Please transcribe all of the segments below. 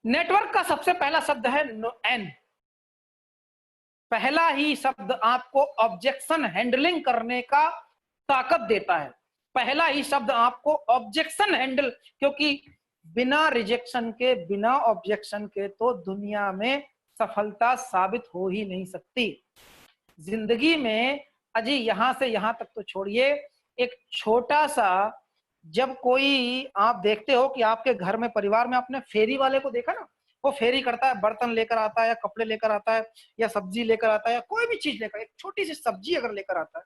Network का सबसे पहला शब्द है एन। पहला ही शब्द आपको ऑब्जेक्शन हैंडलिंग करने का ताकत देता है। पहला ही शब्द आपको ऑब्जेक्शन हैंडल, क्योंकि बिना रिजेक्शन के, बिना ऑब्जेक्शन के तो दुनिया में सफलता साबित हो ही नहीं सकती। जिंदगी में अजी यहां से यहां तक तो छोड़िए, एक छोटा सा, जब कोई आप देखते हो कि आपके घर में, परिवार में, आपने फेरी वाले को देखा ना, वो फेरी करता है, बर्तन लेकर आता है या कपड़े लेकर आता है या सब्जी लेकर आता है या कोई भी चीज लेकर, एक छोटी सी सब्जी अगर लेकर आता है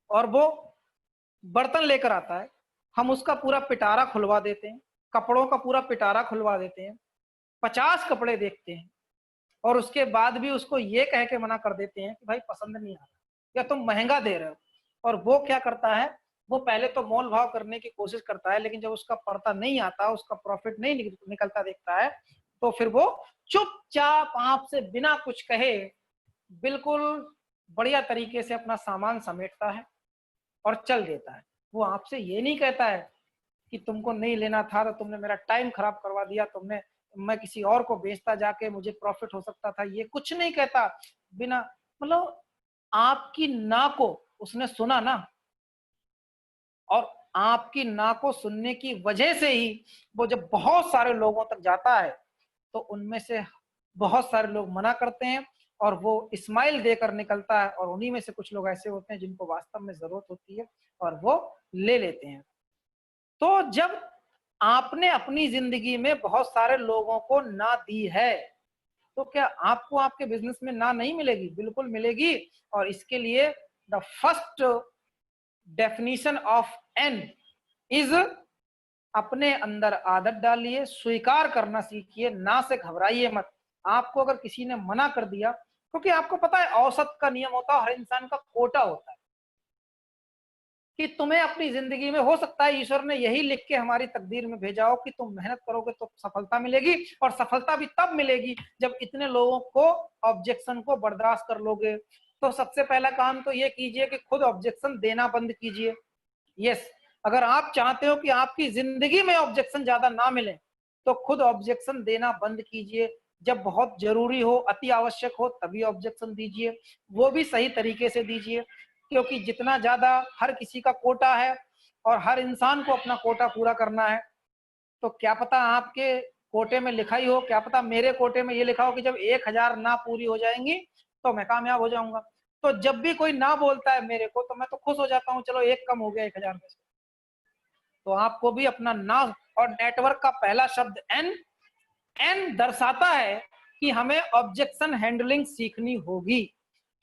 और वो बर्तन लेकर आता है, हम उसका पूरा पिटारा खुलवा देते हैं, कपड़ों का पूरा पिटारा खुलवा देते हैं, 50 कपड़े देखते हैं और उसके बाद भी उसको ये कह के मना कर देते हैं कि भाई पसंद नहीं आ रहा या तुम महंगा दे रहे हो। और वो क्या करता है, वो पहले तो मोल भाव करने की कोशिश करता है, लेकिन जब उसका पड़ता नहीं आता, उसका प्रॉफिट नहीं निकलता देखता है, तो फिर वो चुपचाप आपसे बिना कुछ कहे बिल्कुल बढ़िया तरीके से अपना सामान समेटता है और चल देता है। वो आपसे ये नहीं कहता है कि तुमको नहीं लेना था तो तुमने मेरा टाइम खराब करवा दिया, तुमने, मैं किसी और को बेचता जाके मुझे प्रॉफिट हो सकता था, ये कुछ नहीं कहता। बिना, मतलब आपकी ना को उसने सुना ना, और आपकी ना को सुनने की वजह से ही वो जब बहुत सारे लोगों तक जाता है तो उनमें से बहुत सारे लोग मना करते हैं और वो स्माइल देकर निकलता है, और उन्हीं में से कुछ लोग ऐसे होते हैं जिनको वास्तव में जरूरत होती है और वो ले लेते हैं। तो जब आपने अपनी जिंदगी में बहुत सारे लोगों को ना दी है, तो क्या आपको आपके बिजनेस में ना नहीं मिलेगी? बिल्कुल मिलेगी। और इसके लिए the first definition of an is, अपने अंदर आदत डालिए, स्वीकार करना सीखिए, ना से घबराइए मत। आपको अगर किसी ने मना कर दिया, क्योंकि आपको पता है औसत का नियम होता है, हर इंसान का कोटा होता है कि तुम्हें अपनी जिंदगी में, हो सकता है ईश्वर ने यही लिख के हमारी तकदीर में भेजा हो कि तुम मेहनत करोगे तो सफलता मिलेगी, और सफलता भी तब मिलेगी जब इतने लोगों को, ऑब्जेक्शन को बर्दाश्त कर लोगे। तो सबसे पहला काम तो ये कीजिए कि खुद ऑब्जेक्शन देना बंद कीजिए। यस, अगर आप चाहते हो कि आपकी जिंदगी में ऑब्जेक्शन ज्यादा ना मिले तो खुद ऑब्जेक्शन देना बंद कीजिए। जब बहुत जरूरी हो, अति आवश्यक हो, तभी ऑब्जेक्शन दीजिए, वो भी सही तरीके से दीजिए, क्योंकि जितना ज्यादा, हर किसी का कोटा है और हर इंसान को अपना कोटा पूरा करना है। तो क्या पता आपके कोटे में लिखा ही हो, क्या पता मेरे कोटे में ये लिखा हो कि जब 1000 ना पूरी हो जाएंगी तो मैं कामयाब हो जाऊंगा। तो जब भी कोई ना बोलता है मेरे को तो मैं तो खुश हो जाता हूँ, चलो एक कम हो गया 1000 में से। तो आपको भी अपना ना, और नेटवर्क का पहला शब्द एन, एन दर्शाता है कि हमें ऑब्जेक्शन हैंडलिंग सीखनी होगी,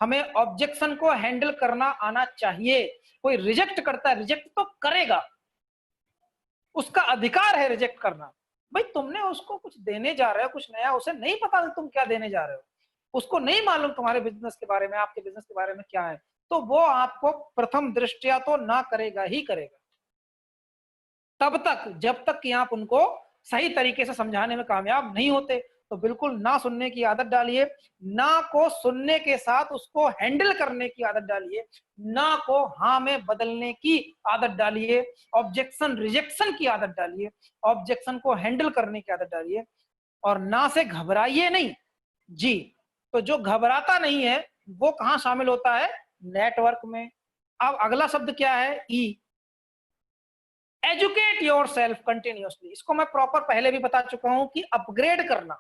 हमें ऑब्जेक्शन को हैंडल करना आना चाहिए। कोई रिजेक्ट करता है, रिजेक्ट तो करेगा, उसका अधिकार है रिजेक्ट करना। भाई तुमने उसको कुछ देने जा रहे हो, कुछ नया, उसे नहीं पता तुम क्या देने जा रहे हो, उसको नहीं मालूम तुम्हारे बिजनेस के बारे में, आपके बिजनेस के बारे में क्या है, तो वो आपको प्रथम दृष्टया तो ना करेगा ही करेगा, तब तक जब तक कि आप उनको सही तरीके से समझाने में कामयाब नहीं होते। तो बिल्कुल ना सुनने की आदत डालिए, ना को सुनने के साथ उसको हैंडल करने की आदत डालिए, ना को हाँ में बदलने की आदत डालिए, ऑब्जेक्शन रिजेक्शन की आदत डालिए, ऑब्जेक्शन को हैंडल करने की आदत डालिए, और ना से घबराइए नहीं जी। तो जो घबराता नहीं है वो कहां शामिल होता है? नेटवर्क में। अब अगला शब्द क्या है? ई, एजुकेट योर सेल्फ कंटिन्यूसली। इसको मैं प्रॉपर पहले भी बता चुका हूं कि अपग्रेड करना,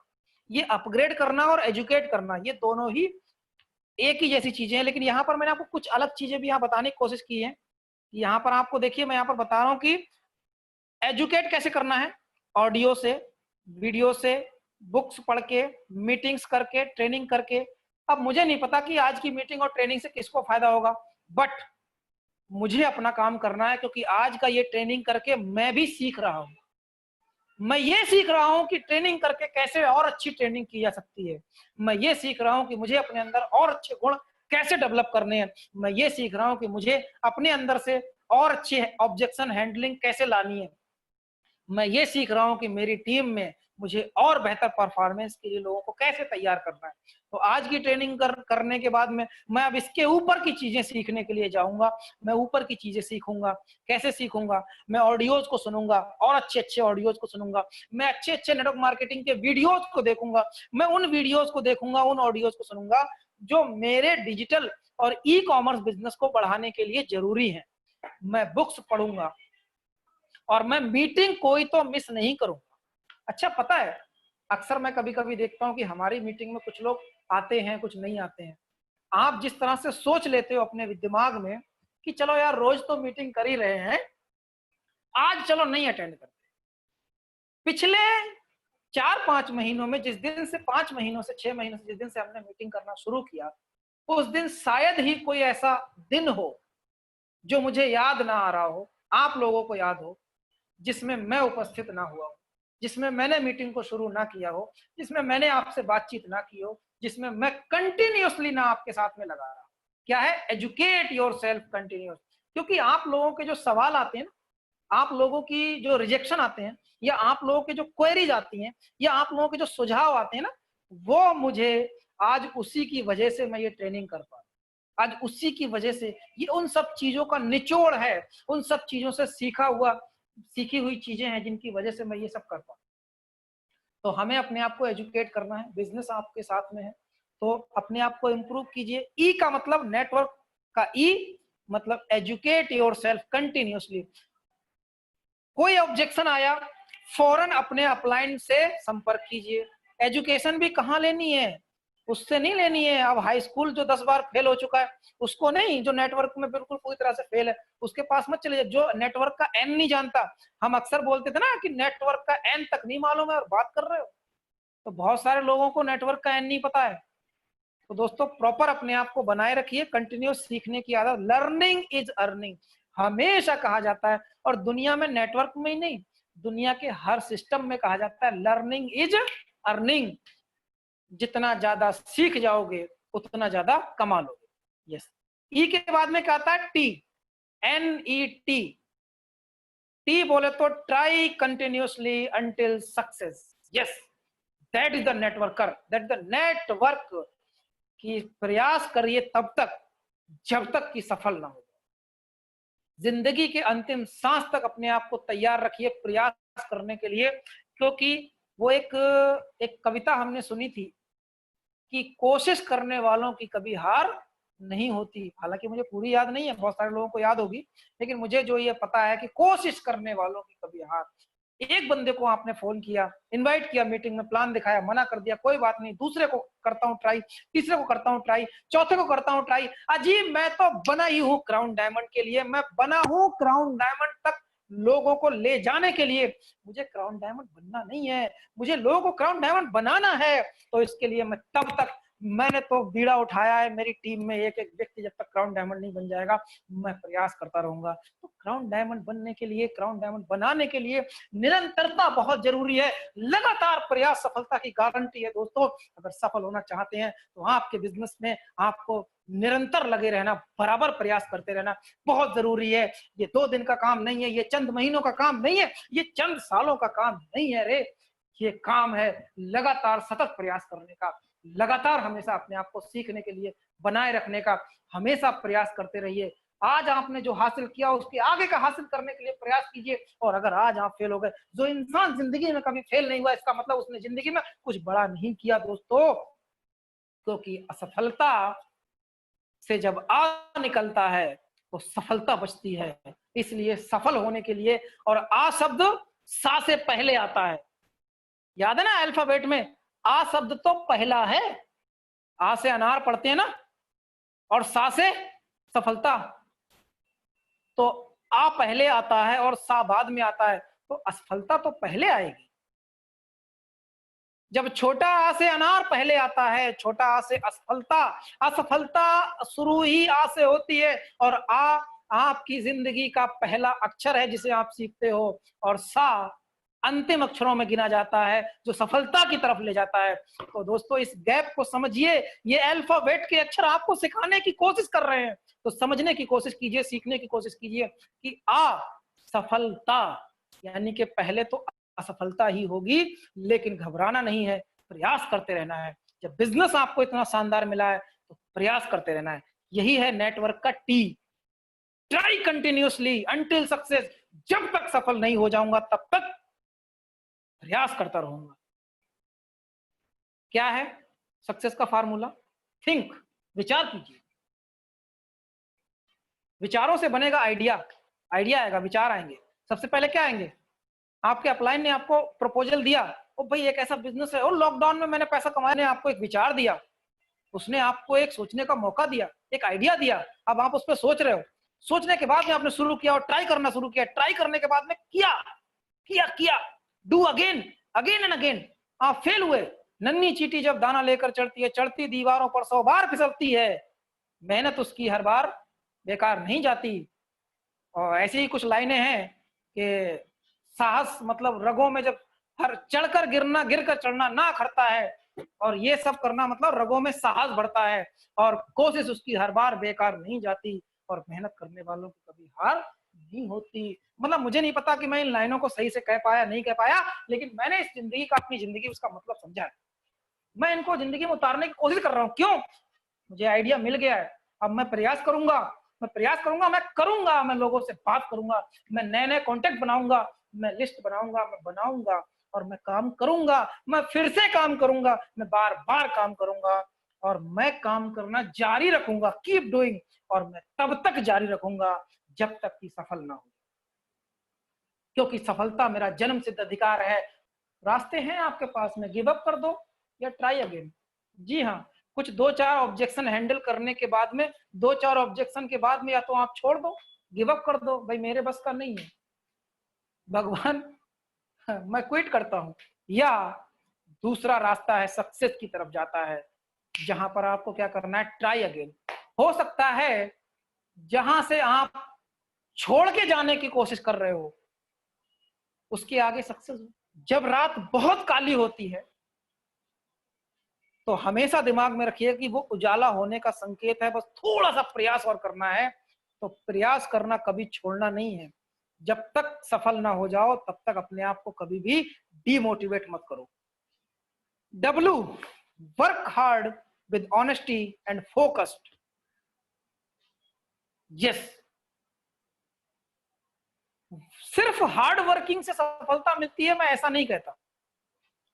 ये अपग्रेड करना और एजुकेट करना, ये दोनों ही एक ही जैसी चीजें हैं, लेकिन यहाँ पर मैंने आपको कुछ अलग चीजें भी यहाँ बताने की कोशिश की है। यहाँ पर आपको देखिए, मैं यहाँ पर बता रहा हूँ कि एजुकेट कैसे करना है, ऑडियो से, वीडियो से, बुक्स पढ़ के, मीटिंग्स करके, ट्रेनिंग करके। अब मुझे नहीं पता कि आज की मीटिंग और ट्रेनिंग से किसको फायदा होगा, बट मुझे अपना काम करना है, क्योंकि आज का ये ट्रेनिंग करके मैं भी सीख रहा हूं। मैं ये सीख रहा हूं कि ट्रेनिंग करके कैसे और अच्छी ट्रेनिंग की जा सकती है। मैं ये सीख रहा हूं कि मुझे अपने अंदर और अच्छे गुण कैसे डेवलप करने हैं। मैं ये सीख रहा हूं कि मुझे अपने अंदर से और अच्छी ऑब्जेक्शन हैंडलिंग कैसे लानी है। मैं ये सीख रहा हूं कि मेरी टीम में मुझे और बेहतर परफॉर्मेंस के लिए लोगों को कैसे तैयार करना है। तो आज की ट्रेनिंग करने के बाद में मैं अब इसके ऊपर की चीजें सीखने के लिए जाऊंगा। मैं ऊपर की चीजें सीखूंगा। कैसे सीखूंगा? मैं ऑडियोज को सुनूंगा और अच्छे अच्छे ऑडियोज को सुनूंगा। मैं अच्छे अच्छे नेटवर्क मार्केटिंग के वीडियोज को देखूंगा। मैं उन वीडियोज को देखूंगा, उन ऑडियोज को सुनूंगा जो मेरे डिजिटल और ई कॉमर्स बिजनेस को बढ़ाने के लिए जरूरी है। मैं बुक्स पढ़ूंगा और मैं मीटिंग कोई तो मिस नहीं करूंगा। अच्छा, पता है अक्सर मैं कभी कभी देखता हूं कि हमारी मीटिंग में कुछ लोग आते हैं, कुछ नहीं आते हैं। आप जिस तरह से सोच लेते हो अपने दिमाग में कि चलो यार रोज तो मीटिंग कर ही रहे हैं, आज चलो नहीं अटेंड करते। पिछले 4-5 महीनों में, जिस दिन से 5 महीनों से 6 महीनों से जिस दिन से हमने मीटिंग करना शुरू किया, उस दिन शायद ही कोई ऐसा दिन हो जो मुझे याद ना आ रहा हो, आप लोगों को याद हो, जिसमें मैं उपस्थित ना हुआ हूं, जिसमें मैंने मीटिंग को शुरू ना किया हो, जिसमें मैंने आपसे बातचीत ना की हो, जिसमें मैं कंटिन्यूअसली ना आपके साथ में लगा रहा हूं। क्या है? Educate your self continuous. क्योंकि आप लोगों के जो सवाल आते हैं ना, आप लोगों की जो रिजेक्शन आते हैं, या आप लोगों के जो क्वेरीज आती हैं, या आप लोगों के जो सुझाव आते हैं ना, वो मुझे आज उसी की वजह से मैं ये ट्रेनिंग कर पा रहा हूं। आज उसी की वजह से ये उन सब चीजों का निचोड़ है, उन सब चीजों से सीखी हुई चीजें हैं जिनकी वजह से मैं ये सब कर पाऊँ। तो हमें अपने आप को एजुकेट करना है। बिजनेस आपके साथ में है तो अपने आप को इम्प्रूव कीजिए। ई का मतलब नेटवर्क का ई मतलब एजुकेट योर सेल्फ कंटिन्यूअसली। कोई ऑब्जेक्शन आया, फौरन अपने अपलाइन से संपर्क कीजिए। एजुकेशन भी कहाँ लेनी है? उससे नहीं लेनी है। अब हाई स्कूल जो 10 बार फेल हो चुका है उसको नहीं, जो नेटवर्क में बिल्कुल पूरी तरह से फेल है उसके पास मत चले जाइए। जो नेटवर्क का एन नहीं जानता, हम अक्सर बोलते थे ना कि नेटवर्क का एन तक नहीं मालूम है और बात कर रहे हो, तो बहुत सारे लोगों को नेटवर्क का एन नहीं पता है। तो दोस्तों प्रॉपर अपने आप को बनाए रखिए, कंटिन्यूस सीखने की आदत। लर्निंग इज अर्निंग हमेशा कहा जाता है, और दुनिया में नेटवर्क में ही नहीं, दुनिया के हर सिस्टम में कहा जाता है लर्निंग इज अर्निंग। जितना ज्यादा सीख जाओगे उतना ज्यादा कमा लोगे। यस। ई के बाद में क्या आता है? T, NET। टी बोले तो try continuously until success. Yes, that is the networker, that the network की प्रयास करिए तब तक जब तक कि सफल ना हो। जिंदगी के अंतिम सांस तक अपने आप को तैयार रखिए प्रयास करने के लिए। क्योंकि वो एक कविता हमने सुनी थी कि कोशिश करने वालों की कभी हार नहीं होती। हालांकि मुझे पूरी याद नहीं है, बहुत सारे लोगों को याद होगी, लेकिन मुझे जो ये पता है कि कोशिश करने वालों की कभी हार। एक बंदे को आपने फोन किया, इनवाइट किया मीटिंग में, प्लान दिखाया, मना कर दिया, कोई बात नहीं, दूसरे को करता हूँ ट्राई, तीसरे को करता हूँ ट्राई, चौथे को करता हूँ ट्राई। अजीब, मैं तो बना ही हूँ क्राउन डायमंड के लिए, मैं बना हूँ क्राउन डायमंड तक लोगों को ले जाने के लिए। मुझे क्राउन डायमंड बनना नहीं है, मुझे लोगों को क्राउन डायमंड बनाना है। तो इसके लिए मैं तब तक, मैंने तो बीड़ा उठाया है, मेरी टीम में एक एक व्यक्ति जब तक क्राउन डायमंड नहीं बन जाएगा मैं प्रयास करता रहूंगा। तो क्राउन डायमंड बनने के लिए, क्राउन डायमंड बनाने के लिए निरंतरता बहुत जरूरी है। लगातार प्रयास सफलता की गारंटी है दोस्तों। अगर सफल होना चाहते हैं तो आपके बिजनेस में आपको निरंतर लगे रहना, बराबर प्रयास करते रहना बहुत जरूरी है। ये 2 दिन का काम नहीं है, ये चंद महीनों का काम नहीं है, ये चंद सालों का काम नहीं है रे। ये काम है लगातार सतत प्रयास करने का, लगातार हमेशा अपने आप को सीखने के लिए बनाए रखने का। हमेशा प्रयास करते रहिए। आज आपने जो हासिल किया उसके आगे का हासिल करने के लिए प्रयास कीजिए। और अगर आज आप फेल हो गए, जो इंसान जिंदगी में कभी फेल नहीं हुआ इसका मतलब उसने जिंदगी में कुछ बड़ा नहीं किया दोस्तों। क्योंकि असफलता से जब आ निकलता है तो सफलता बचती है। इसलिए सफल होने के लिए, और आ शब्द सा से पहले आता है, याद है ना अल्फाबेट में आ शब्द तो पहला है। आ से अनार पढ़ते हैं ना, और सा से सफलता। तो आ पहले आता है और सा बाद में आता है, तो असफलता तो पहले आएगी। जब छोटा आ से अनार पहले आता है, छोटा आ से असफलता, असफलता शुरू ही आ से होती है। और आ आपकी जिंदगी का पहला अक्षर है जिसे आप सीखते हो, और सा अंतिम अक्षरों में गिना जाता है जो सफलता की तरफ ले जाता है। तो दोस्तों इस गैप को समझिए। ये अल्फाबेट के अक्षर आपको सिखाने की कोशिश कर रहे हैं, तो समझने की कोशिश कीजिए, सीखने की कोशिश कीजिए कि आ सफलता यानी कि पहले तो असफलता ही होगी, लेकिन घबराना नहीं है, प्रयास करते रहना है। जब बिजनेस आपको इतना शानदार मिला है तो प्रयास करते रहना है। यही है नेटवर्क का T. Try continuously until success. जब तक सफल नहीं हो जाऊंगा तब तक प्रयास करता रहूंगा। क्या है सक्सेस का फार्मूला? थिंक, विचार कीजिए। विचारों से बनेगा आइडिया, आइडिया आएगा, विचार आएंगे। सबसे पहले क्या आएंगे? आपके अपलाइन ने आपको प्रपोजल दिया, ओ भाई एक ऐसा बिजनेस है, और लॉकडाउन में मैंने पैसा कमाया, ने आपको एक विचार दिया, उसने आपको एक सोचने का मौका दिया, एक आइडिया दिया। अब आप उस पर सोच रहे हो, सोचने के बाद में आपने शुरू किया और ट्राई करना शुरू किया, ट्राई करने के बाद में किया किया किया, do again, again and again. आप फेल हुए। नन्ही चींटी जब दाना लेकर चढ़ती है, चढ़ती दीवारों पर 100 बार फिसलती है, मेहनत उसकी हर बार बेकार नहीं जाती। और ऐसी ही कुछ लाइनें हैं कि साहस मतलब रगों में जब हर चढ़कर गिरना, गिरकर चढ़ना ना खड़ता है, और ये सब करना मतलब रगों में साहस बढ़ता है, और कोशिश उसकी हर बार बेकार नहीं जाती, और मेहनत करने वालों की कभी हार नहीं होती। मतलब मुझे नहीं पता कि मैं इन लाइनों को सही से कह पाया नहीं कह पाया, लेकिन मैंने इस जिंदगी का, अपनी जिंदगी उसका मतलब समझा है। मैं इनको जिंदगी में उतारने की कोशिश कर रहा हूँ। क्यों? मुझे आइडिया मिल गया है। अब मैं प्रयास करूंगा, मैं प्रयास करूंगा, मैं करूंगा, मैं लोगों से बात करूंगा, मैं नए नए कॉन्टेक्ट बनाऊंगा, मैं लिस्ट बनाऊंगा, मैं बनाऊंगा, और मैं काम करूंगा, मैं फिर से काम करूंगा, मैं बार बार काम करूंगा, और मैं काम करना जारी रखूंगा, कीप डूइंग। और मैं तब तक जारी रखूंगा जब तक कि सफल ना हो, क्योंकि सफलता मेरा जन्म सिद्ध अधिकार है। रास्ते हैं आपके पास में, गिव अप कर दो या ट्राई अगेन। जी हाँ, कुछ 2-4 ऑब्जेक्शन हैंडल करने के बाद में, 2-4 ऑब्जेक्शन के बाद में या तो आप छोड़ दो, गिव अप कर दो, भाई मेरे बस का नहीं है, भगवान, मैं क्विट करता हूं। या दूसरा रास्ता है, सक्सेस की तरफ जाता है, जहां पर आपको क्या करना है? Try again. हो सकता है जहां से आप छोड़ के जाने की कोशिश कर रहे हो उसके आगे सक्सेस हो। जब रात बहुत काली होती है तो हमेशा दिमाग में रखिए कि वो उजाला होने का संकेत है, बस थोड़ा सा प्रयास और करना है। तो प्रयास करना कभी छोड़ना नहीं है। जब तक सफल ना हो जाओ तब तक अपने आप को कभी भी डीमोटिवेट मत करो। W, work hard with honesty and focused. Yes, सिर्फ हार्ड वर्किंग से सफलता मिलती है मैं ऐसा नहीं कहता,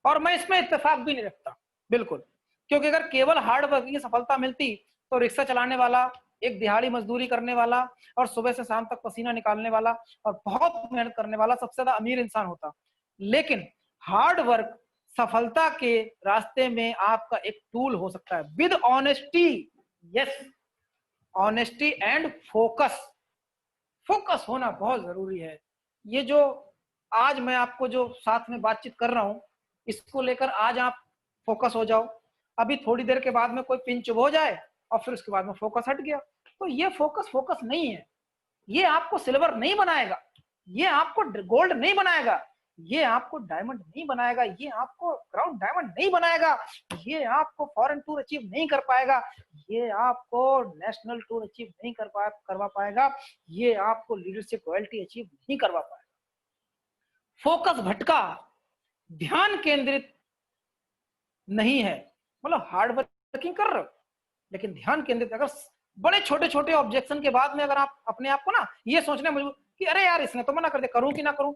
और मैं इसमें इत्तेफाक भी नहीं रखता, बिल्कुल। क्योंकि अगर केवल हार्ड वर्किंग से सफलता मिलती तो रिक्शा चलाने वाला, एक दिहाड़ी मजदूरी करने वाला, और सुबह से शाम तक पसीना निकालने वाला और बहुत मेहनत करने वाला सबसे ज्यादा अमीर इंसान होता। लेकिन हार्ड वर्क सफलता के रास्ते में आपका एक टूल हो सकता है, with honesty. Yes, honesty and focus. Focus होना बहुत जरूरी है। ये जो आज मैं आपको जो साथ में बातचीत कर रहा हूं, इसको लेकर आज आप फोकस हो जाओ। अभी थोड़ी देर के बाद में कोई पिन चुभ हो जाए और फिर उसके बाद में फोकस हट गया, तो ये फोकस फोकस नहीं है। ये आपको सिल्वर नहीं बनाएगा, ये आपको गोल्ड नहीं बनाएगा, ये आपको डायमंड नहीं बनाएगा, ये आपको क्राउन डायमंड नहीं बनाएगा, ये आपको फॉरेन टूर अचीव नहीं कर पाएगा, ये आपको नेशनल टूर अचीव नहीं करवा पाएगा, ये आपको लीडरशिप रॉयल्टी अचीव नहीं करवा पाएगा। फोकस भटका, ध्यान केंद्रित नहीं है। मतलब हार्ड वर्किंग कर रहे हो लेकिन ध्यान केंद्रित, अगर बड़े छोटे छोटे ऑब्जेक्शन के बाद में अगर आप अपने आप को ना ये सोचने मजबूर कि अरे यार इसने तो मना कर दिया, करूं कि ना करूं,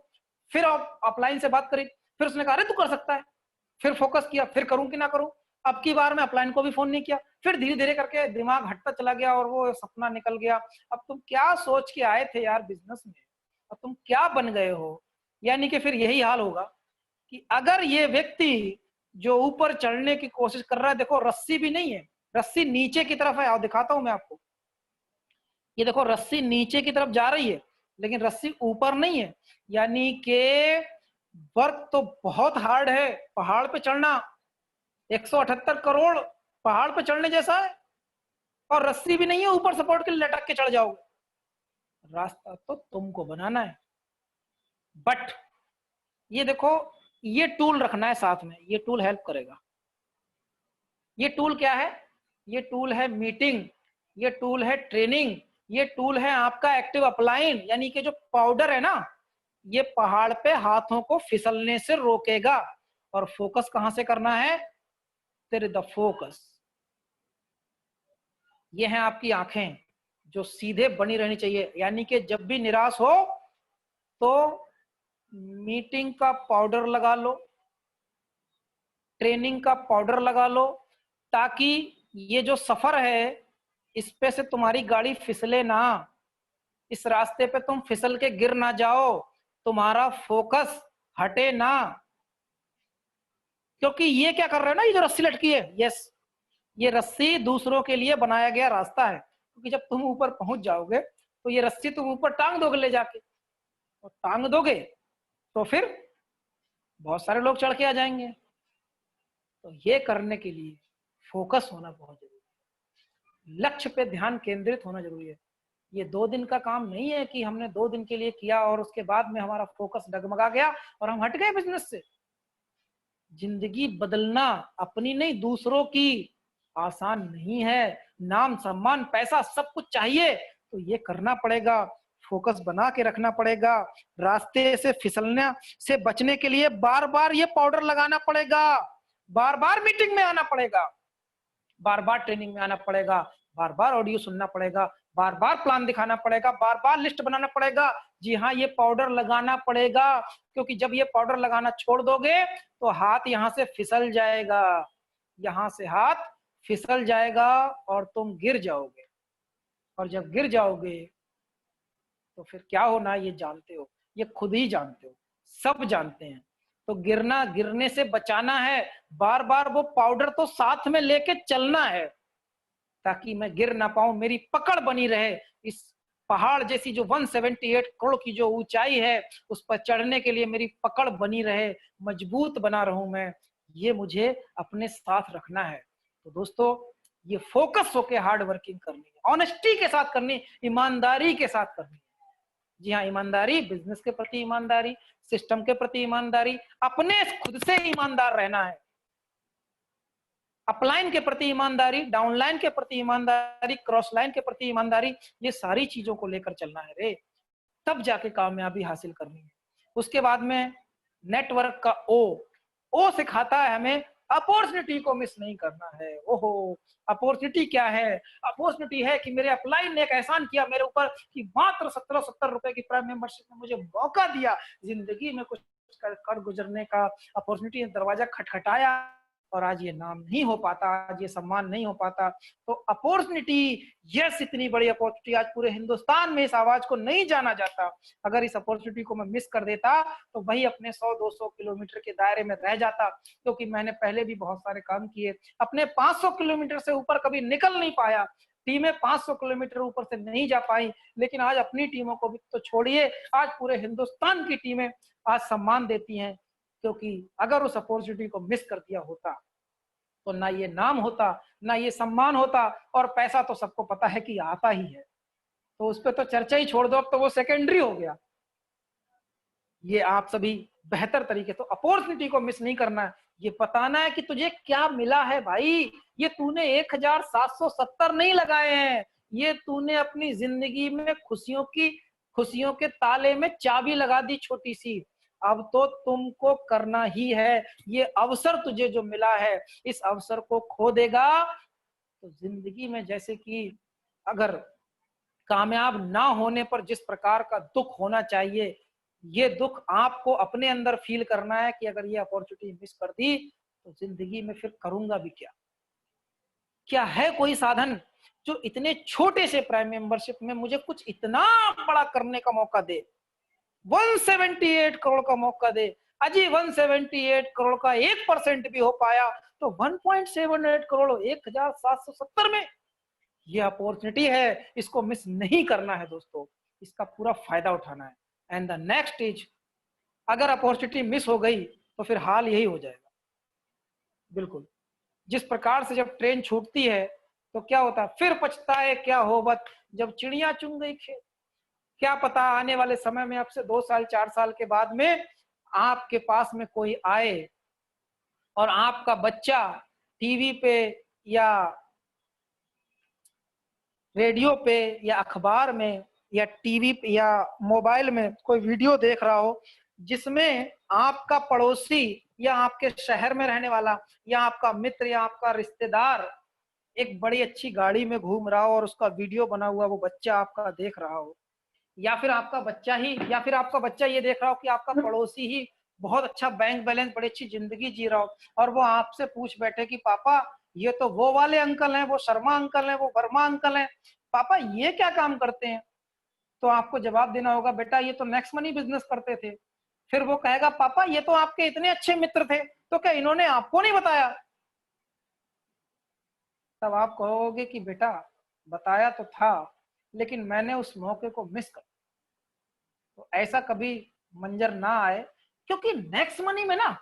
फिर आप अपलाइन से बात करी, फिर उसने कहा अरे तू कर सकता है, फिर फोकस किया, फिर करूं कि ना करूं, अब की बार में अपलाइन को भी फोन नहीं किया, फिर धीरे धीरे करके दिमाग हटता चला गया और वो सपना निकल गया। अब तुम क्या सोच के आए थे यार बिजनेस में, अब तुम क्या बन गए हो? यानी कि फिर यही हाल होगा कि अगर ये व्यक्ति जो ऊपर चढ़ने की कोशिश कर रहा है, देखो रस्सी भी नहीं है, रस्सी नीचे की तरफ है, आओ दिखाता हूं मैं आपको। ये देखो रस्सी नीचे की तरफ जा रही है लेकिन रस्सी ऊपर नहीं है, यानी कि वर्क तो बहुत हार्ड है। पहाड़ पे चढ़ना 178 करोड़ पहाड़ पे चढ़ने जैसा है, और रस्सी भी नहीं है ऊपर सपोर्ट के लिए लटक के चढ़ जाओगे। रास्ता तो तुमको बनाना है। बट ये देखो, ये टूल रखना है साथ में, ये टूल हेल्प करेगा। ये टूल क्या है? ये टूल है मीटिंग, ये टूल है ट्रेनिंग, ये टूल है आपका एक्टिव अपलाइन, यानी कि जो पाउडर है ना, ये पहाड़ पे हाथों को फिसलने से रोकेगा। और फोकस कहां से करना है? तेरे द फोकस। ये हैं आपकी आंखें जो सीधे बनी रहनी चाहिए, यानी कि जब भी निराश हो तो मीटिंग का पाउडर लगा लो, ट्रेनिंग का पाउडर लगा लो, ताकि ये जो सफर है इस पे से तुम्हारी गाड़ी फिसले ना, इस रास्ते पे तुम फिसल के गिर ना जाओ, तुम्हारा फोकस हटे ना। क्योंकि ये क्या कर रहे हो ना, ये जो रस्सी लटकी है, यस, ये रस्सी दूसरों के लिए बनाया गया रास्ता है। क्योंकि जब तुम ऊपर पहुंच जाओगे तो ये रस्सी तुम ऊपर टांग दोगे ले जाके, और टांग दोगे तो फिर बहुत सारे लोग चढ़ के आ जाएंगे। तो ये करने के लिए फोकस होना बहुत जरूरी है, लक्ष्य पे ध्यान केंद्रित होना जरूरी है। ये 2 दिन का काम नहीं है कि हमने 2 दिन के लिए किया और उसके बाद में हमारा फोकस डगमगा गया और हम हट गए बिजनेस से। जिंदगी बदलना अपनी नहीं दूसरों की आसान नहीं है। नाम सम्मान पैसा सब कुछ चाहिए तो ये करना पड़ेगा, फोकस बना के रखना पड़ेगा। रास्ते से फिसलने से बचने के लिए बार बार ये पाउडर लगाना पड़ेगा, बार बार मीटिंग में आना पड़ेगा, बार बार ट्रेनिंग में आना पड़ेगा, बार बार ऑडियो सुनना पड़ेगा, बार बार प्लान दिखाना पड़ेगा, बार बार लिस्ट बनाना पड़ेगा। जी हाँ, ये पाउडर लगाना पड़ेगा, क्योंकि जब ये पाउडर लगाना छोड़ दोगे तो हाथ यहाँ से फिसल जाएगा, यहाँ से हाथ फिसल जाएगा और तुम गिर जाओगे। और जब गिर जाओगे तो फिर क्या होना ये जानते हो, ये खुद ही जानते हो, सब जानते हैं। तो गिरना, गिरने से बचाना है, बार बार वो पाउडर तो साथ में लेके चलना है ताकि मैं गिर ना पाऊं, मेरी पकड़ बनी रहे। इस पहाड़ जैसी जो 178 करोड़ की जो ऊंचाई है उस पर चढ़ने के लिए मेरी पकड़ बनी रहे, मजबूत बना रहूं मैं, ये मुझे अपने साथ रखना है। तो दोस्तों, ये फोकस होके हार्ड वर्किंग करनी है, ऑनेस्टी के साथ करनी, ईमानदारी के साथ करनी है। जी हाँ, ईमानदारी, बिजनेस के प्रति ईमानदारी, सिस्टम के प्रति ईमानदारी, अपने खुद से ईमानदार रहना है। अपलाइन के प्रति ईमानदारी, डाउनलाइन के प्रति ईमानदारी, क्रॉस लाइन के प्रति ईमानदारी, ये सारी चीजों को लेकर चलना है रे, तब जाके कामयाबी हासिल करनी है। उसके बाद में नेटवर्क का ओ सिखाता है हमें अपॉर्चुनिटी को मिस नहीं करना है। ओहो, अपॉर्चुनिटी क्या है? अपॉर्चुनिटी है कि मेरे अपलाइन ने एक एहसान किया मेरे ऊपर कि मात्र 1770 रुपए की प्राइम मेंबरशिप में मुझे मौका दिया जिंदगी में कुछ कर गुजरने का। अपॉर्चुनिटी ने दरवाजा खटखटाया और आज ये नाम नहीं हो पाता, आज ये सम्मान नहीं हो पाता। तो अपॉर्चुनिटी, यस, इतनी बड़ी अपॉर्चुनिटी, आज पूरे हिंदुस्तान में इस आवाज को नहीं जाना जाता। अगर इस अपॉर्चुनिटी को मैं मिस कर देता तो वही अपने 100-200 किलोमीटर के दायरे में रह जाता, क्योंकि मैंने पहले भी बहुत सारे काम किए, अपने 500 किलोमीटर से ऊपर कभी निकल नहीं पाया। टीमें 500 किलोमीटर ऊपर से नहीं जा पाई, लेकिन आज अपनी टीमों को भी तो छोड़िए, आज पूरे हिंदुस्तान की टीमें आज सम्मान देती हैं। क्योंकि अगर उस अपॉर्चुनिटी को मिस कर दिया होता तो ना ये नाम होता, ना ये सम्मान होता, और पैसा तो सबको पता है कि आता ही है, तो उस पर तो चर्चा ही छोड़ दो, अब तो वो सेकेंडरी हो गया। ये आप सभी बेहतर तरीके से अपॉर्चुनिटी को मिस नहीं करना है, ये बताना है कि तुझे क्या मिला है भाई। ये तूने 1770 नहीं लगाए हैं, ये तूने अपनी जिंदगी में खुशियों के ताले में चाबी लगा दी छोटी सी। अब तो तुमको करना ही है। ये अवसर तुझे जो मिला है, इस अवसर को खो देगा तो जिंदगी में, जैसे कि अगर कामयाब ना होने पर जिस प्रकार का दुख होना चाहिए, ये दुख आपको अपने अंदर फील करना है कि अगर ये अपॉर्चुनिटी मिस कर दी तो जिंदगी में फिर करूंगा भी क्या। क्या है कोई साधन जो इतने छोटे से प्राइम मेंबरशिप में मुझे कुछ इतना बड़ा करने का मौका दे, 178 करोड़ का मौका दे। अजी 178 करोड़ का 1% भी हो पाया तो 1.78 करोड़ 1770 में ये अपॉर्चुनिटी है, इसको मिस नहीं करना है दोस्तों, इसका पूरा फायदा उठाना है। एंड द नेक्स्ट इज, अगर अपॉर्चुनिटी मिस हो गई तो फिर हाल यही हो जाएगा। बिल्कुल, जिस प्रकार से जब ट्रेन छूटती है तो क्या होता है, फिर पछताए क्या होबत जब चिड़िया चुन गई खेत। क्या पता आने वाले समय में आपसे 2 साल 4 साल के बाद में आपके पास में कोई आए और आपका बच्चा टीवी पे या रेडियो पे या अखबार में या टीवी या मोबाइल में कोई वीडियो देख रहा हो जिसमें आपका पड़ोसी या आपके शहर में रहने वाला या आपका मित्र या आपका रिश्तेदार एक बड़ी अच्छी गाड़ी में घूम रहा हो और उसका वीडियो बना हुआ वो बच्चा आपका देख रहा हो, या फिर आपका बच्चा ये देख रहा हो कि आपका पड़ोसी ही बहुत अच्छा बैंक बैलेंस, बड़ी अच्छी जिंदगी जी रहा हो और वो आपसे पूछ बैठे कि पापा ये तो वो वाले अंकल हैं, वो शर्मा अंकल हैं, वो वर्मा अंकल हैं, पापा ये क्या काम करते हैं? तो आपको जवाब देना होगा, बेटा ये तो नेक्स्ट मनी बिजनेस करते थे। फिर वो कहेगा, पापा ये तो आपके इतने अच्छे मित्र थे, तो क्या इन्होंने आपको नहीं बताया? तब आप कहोगे कि बेटा बताया तो था, लेकिन मैंने उस मौके को मिस कर। तो ऐसा कभी मंजर ना आए, क्योंकि नेक्स्ट मनी में ना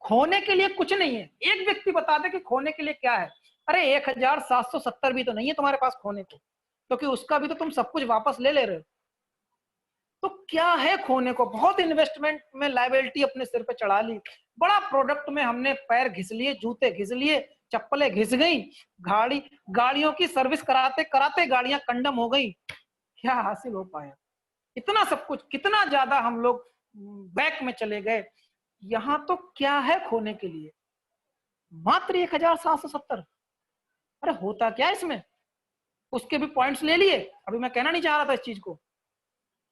खोने के लिए कुछ नहीं है। एक व्यक्ति बता दे कि खोने के लिए क्या है, अरे 1770 भी तो नहीं है तुम्हारे पास खोने को, क्योंकि उसका भी तो तुम सब कुछ वापस ले ले रहे हो। तो क्या है खोने को? बहुत इन्वेस्टमेंट में लायबिलिटी अपने सिर पे चढ़ा ली, बड़ा प्रोडक्ट में हमने पैर घिस लिए, जूते घिस लिए, चप्पलें घिस गई, गाड़ियों की सर्विस कराते कराते गाड़ियां कंडम हो गई, क्या हासिल हो पाया? इतना सब कुछ, कितना ज्यादा हम लोग बैक में चले गए। यहां तो क्या है खोने के लिए? मात्र 1770। अरे होता क्या है इसमें? उसके भी पॉइंट्स ले लिए, अभी मैं कहना नहीं चाह रहा था इस चीज को,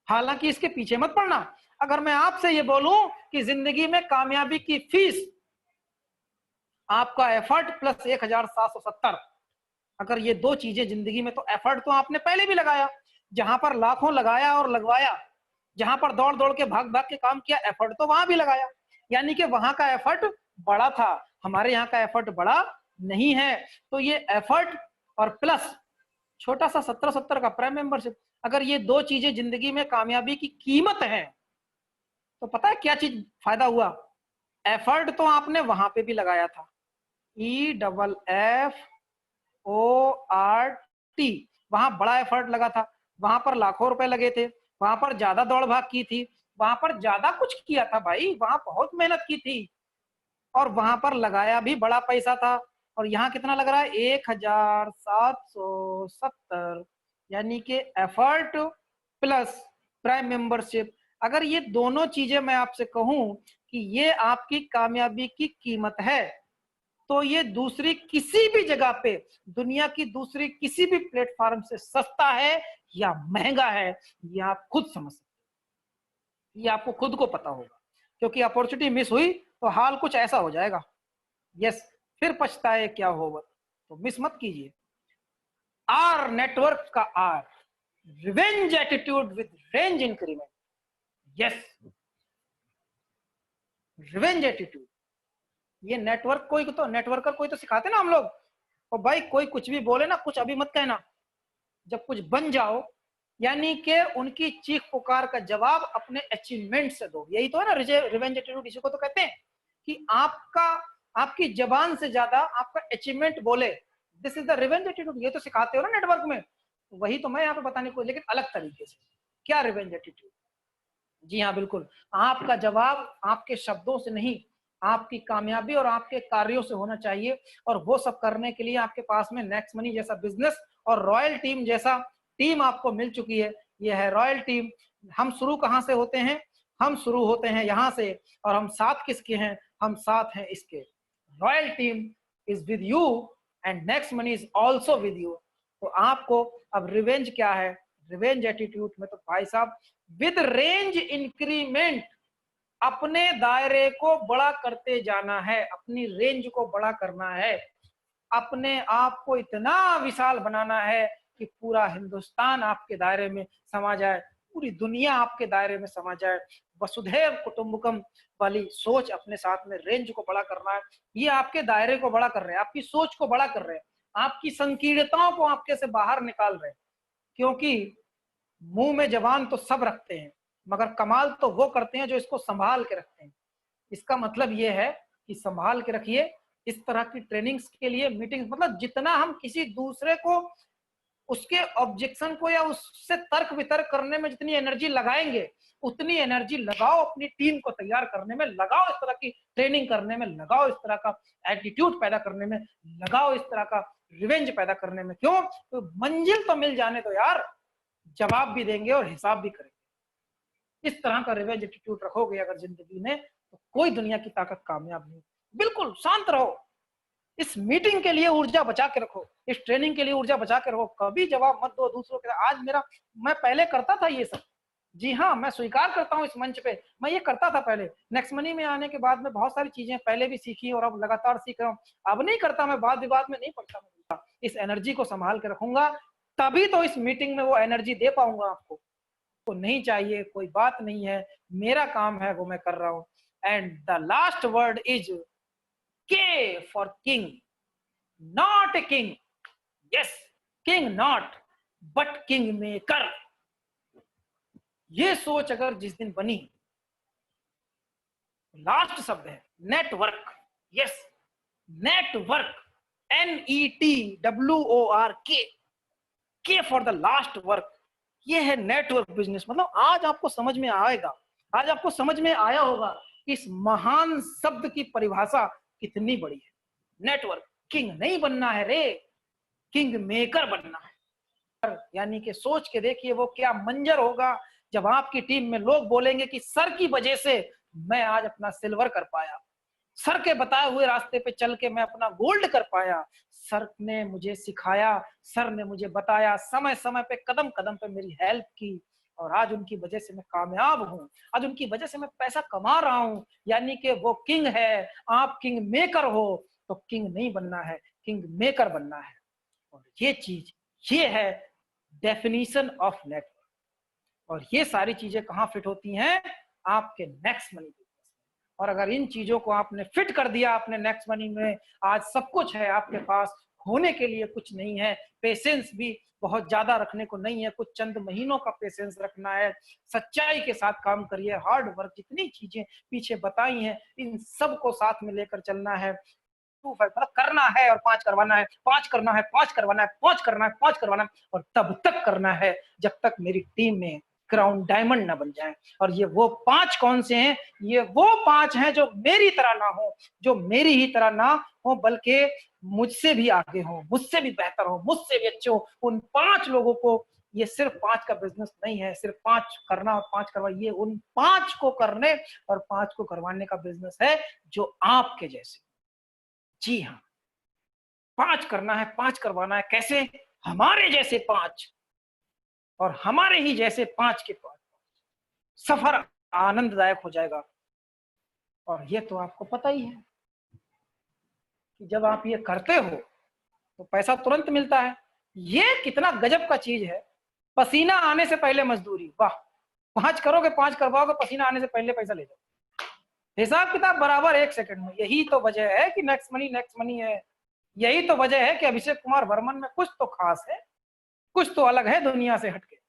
हालांकि इसके पीछे मत पड़ना। अगर मैं आपसे ये बोलूं कि जिंदगी में कामयाबी की फीस आपका एफर्ट प्लस 1770, अगर ये दो चीजें जिंदगी में, तो एफर्ट तो आपने पहले भी लगाया, जहां पर लाखों लगाया और लगवाया, जहां पर दौड़ दौड़ के भाग भाग के काम किया, एफर्ट तो वहां भी लगाया, यानी कि वहां का एफर्ट बड़ा था, हमारे यहाँ का एफर्ट बड़ा नहीं है। तो ये एफर्ट और प्लस छोटा सा 1770 का प्राइम मेंबरशिप, अगर ये दो चीजें जिंदगी में कामयाबी की कीमत है, तो पता है क्या चीज फायदा हुआ? एफर्ट तो आपने वहां पे भी लगाया था, EFFORT, वहां बड़ा एफर्ट लगा था, वहां पर लाखों रुपए लगे थे, वहां पर ज्यादा दौड़ भाग की थी, वहां पर ज्यादा कुछ किया था भाई, वहां बहुत मेहनत की थी और वहां पर लगाया भी बड़ा पैसा था। और यहाँ कितना लग रहा है? 1770, यानी कि एफर्ट प्लस प्राइम मेंबरशिप। अगर ये दोनों चीजें मैं आपसे कहूं कि ये आपकी कामयाबी की कीमत है, तो ये दूसरी किसी भी जगह पे, दुनिया की दूसरी किसी भी प्लेटफॉर्म से सस्ता है या महंगा है, ये आप खुद समझ सकते हैं, ये आपको खुद को पता होगा, क्योंकि अपॉर्चुनिटी मिस हुई तो हाल कुछ ऐसा हो जाएगा, यस, फिर पछताए क्या होगा। तो मिस मत कीजिए। आर नेटवर्क का R, revenge attitude with range increment. Yes, revenge attitude, ये नेटवर्क कोई तो, नेटवर्कर कोई तो सिखाते ना हम लोग, और भाई कोई कुछ भी बोले ना, कुछ अभी मत कहना, जब कुछ बन जाओ, यानी कि उनकी चीख पुकार का जवाब अपने अचीवमेंट से दो। यही तो है ना रिवेंज एटीट्यूड, इसी को तो कहते हैं कि आपकी जबान से ज्यादा आपका अचीवमेंट बोले, this is the revenge attitude. ये तो सिखाते हो ना नेटवर्क में, वही तो मैं यहाँ पे बताने को, लेकिन अलग तरीके से। क्या रिवेंज एटीट्यूड? जी हाँ, बिल्कुल, आपका जवाब आपके शब्दों से नहीं, आपकी कामयाबी और आपके कार्यों से होना चाहिए। और वो सब करने के लिए आपके पास में नेक्स्ट मनी जैसा बिजनेस और रॉयल टीम जैसा टीम आपको मिल चुकी है। ये है रॉयल टीम। हम शुरू कहाँ से होते हैं? हम शुरू होते हैं यहाँ से, और हम साथ किसके हैं? हम साथ हैं इसके। Royal team is with you and next money is also with you. तो आपको अब रिवेंज क्या है? रिवेंज एटीट्यूड में तो भाई साहब विद रेंज इंक्रीमेंट अपने दायरे को बड़ा करते जाना है, अपनी रेंज को बड़ा करना है, अपने आप को इतना विशाल बनाना है कि पूरा हिंदुस्तान आपके दायरे में समा जाए, पूरी दुनिया आपके दायरे में समा जाए। वसुधैव कुटुंबकम वाली सोच अपने साथ में, रेंज को बड़ा करना है। ये आपके दायरे को बड़ा कर रहे हैं, आपकी सोच को बड़ा कर रहे हैं, आपकी संकीर्णताओं को आपके से बाहर निकाल रहे हैं। क्योंकि मुंह में जबान तो सब रखते हैं, मगर कमाल तो वो करते हैं जो इसको संभाल के रखते हैं। इसका मतलब ये है कि संभाल के रखिए। इस तरह की ट्रेनिंग्स के लिए मीटिंग, मतलब जितना हम किसी दूसरे को उसके ऑब्जेक्शन को या उससे तर्क वितर्क करने में जितनी एनर्जी लगाएंगे, उतनी एनर्जी लगाओ अपनी टीम को तैयार करने में, लगाओ इस तरह की ट्रेनिंग करने में, लगाओ इस तरह का एटीट्यूड पैदा करने में, लगाओ इस तरह का रिवेंज पैदा करने में। क्यों? तो मंजिल तो मिल जाने दो यार, जवाब भी देंगे और हिसाब भी करेंगे। इस तरह का रिवेंज एटीट्यूड रखोगे अगर जिंदगी में, तो कोई दुनिया की ताकत कामयाब नहीं। बिल्कुल शांत रहो, इस मीटिंग के लिए ऊर्जा बचा के रखो, इस ट्रेनिंग के लिए ऊर्जा बचा के रखो, कभी जवाब मत दो दूसरों के। आज मैं पहले करता था ये सब, जी हाँ, मैं स्वीकार करता हूँ इस मंच पे, मैं ये करता था पहले। नेक्स्ट मनी में आने के बाद में बहुत सारी चीजें पहले भी सीखी और अब लगातार सीख रहा हूँ। अब नहीं करता, मैं वाद विवाद में नहीं पड़ता, इस एनर्जी को संभाल के रखूंगा, तभी तो इस मीटिंग में वो एनर्जी दे पाऊंगा आपको। तो नहीं चाहिए, कोई बात नहीं है, मेरा काम है वो मैं कर रहा हूँ। And the last word is K for king, not a king, yes, king not but king maker. ये सोच अगर जिस दिन बनी, लास्ट शब्द है network, yes, network, NETWORK, K for the last work. ये है नेटवर्क बिजनेस। मतलब आज आपको समझ में आएगा, आज आपको समझ में आया होगा इस महान शब्द की परिभाषा कितनी बड़ी है। नेटवर्क, किंग नहीं बनना है रे, किंग मेकर बनना है। यानी कि सोच के देखिए वो क्या मंजर होगा जब आपकी टीम में लोग बोलेंगे कि सर की वजह से मैं आज अपना सिल्वर कर पाया, सर के बताए हुए रास्ते पे चल के मैं अपना गोल्ड कर पाया, सर ने मुझे सिखाया, सर ने मुझे बताया, समय समय पे कदम कदम पे मेरी हेल्प की, और आज उनकी वजह से मैं कामयाब हूँ, आज उनकी वजह से मैं पैसा कमा रहा हूँ। यानी कि वो किंग है, आप किंग मेकर हो। तो किंग नहीं बनना है, किंग मेकर बनना है। और ये चीज, ये है डेफिनेशन ऑफ नेटवर्क। और ये सारी चीजें कहाँ फिट होती हैं? आपके नेक्स्ट मनी बिजनेस में। और अगर इन चीजों को आपने फिट कर दिया अपने नेक्स्ट मनी में, आज सब कुछ है आपके पास, होने के लिए कुछ नहीं है, पेशेंस भी बहुत ज्यादा रखने को नहीं है, कुछ चंद महीनों का पेशेंस रखना है, सच्चाई के साथ काम करिए, हार्ड वर्क, जितनी चीजें पीछे बताई हैं इन सब को साथ में लेकर चलना है। मतलब करना है और 5 करवाना है, 5 करना है, 5 करवाना है, 5 करना है, 5 करवाना है, और तब तक करना है जब तक मेरी टीम में क्राउन डायमंड ना बन जाए। और ये वो 5 कौन से हैं? ये वो 5 हैं जो मेरी तरह ना हो, जो मेरी ही तरह ना हो, बल्कि मुझसे भी आगे हो, मुझसे भी बेहतर हो, मुझसे भी अच्छे हो। उन 5 लोगों को, ये सिर्फ 5 का बिजनेस नहीं है, सिर्फ 5 करना और 5 करवा, ये उन 5 को करने और 5 को करवाने का बिजनेस है जो आपके जैसे। जी हाँ, 5 करना है, 5 करवाना है। कैसे? हमारे जैसे 5, और हमारे ही जैसे 5 के 5। सफर आनंददायक हो जाएगा। और ये तो आपको पता ही है कि जब आप ये करते हो तो पैसा तुरंत मिलता है। ये कितना गजब का चीज है, पसीना आने से पहले मजदूरी। वाह, 5 करोगे, 5 करवाओगे, पसीना आने से पहले पैसा ले जाओ, हिसाब किताब बराबर 1 सेकंड में। यही तो वजह है कि नेक्स्ट मनी है। यही तो वजह है कि अभिषेक कुमार वर्मन में कुछ तो खास है, कुछ तो अलग है दुनिया से हटके,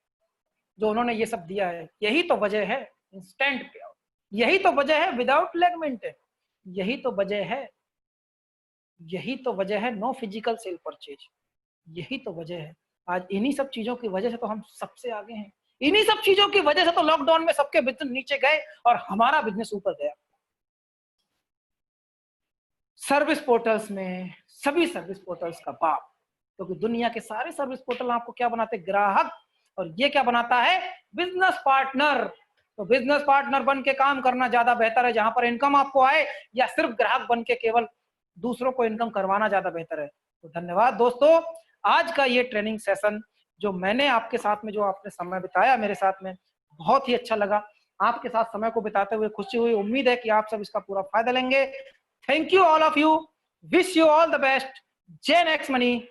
जो उन्होंने ये सब दिया है। यही तो वजह है इंस्टेंट पे आउट, यही तो वजह है विदाउट लेग मेंटेन, यही तो वजह है, यही तो वजह है नो फिजिकल सेल परचेज, यही तो वजह है। आज इन्हीं सब चीजों की वजह से तो हम सबसे आगे हैं। इन्हीं सब चीजों की वजह से तो लॉकडाउन में सबके बिजनेस नीचे गए और हमारा बिजनेस ऊपर गया। सर्विस पोर्टल्स में, सभी सर्विस पोर्टल्स का बाप, क्योंकि दुनिया के सारे सर्विस पोर्टल आपको क्या बनाते? ग्राहक। और ये क्या बनाता है? Business partner. तो बिजनेस पार्टनर बन के काम करना ज्यादा बेहतर है, जहां पर इनकम आपको आए, या सिर्फ ग्राहक बन के केवल दूसरों को इनकम करवाना ज्यादा बेहतर है? तो धन्यवाद दोस्तों, आज का ये ट्रेनिंग सेशन जो मैंने आपके साथ में, जो आपने समय बिताया मेरे साथ में, बहुत ही अच्छा लगा। आपके साथ समय को बिताते हुए खुशी हुई। उम्मीद है कि आप सब इसका पूरा फायदा लेंगे। Thank you all of you. Wish you all the best. Jai Next Money.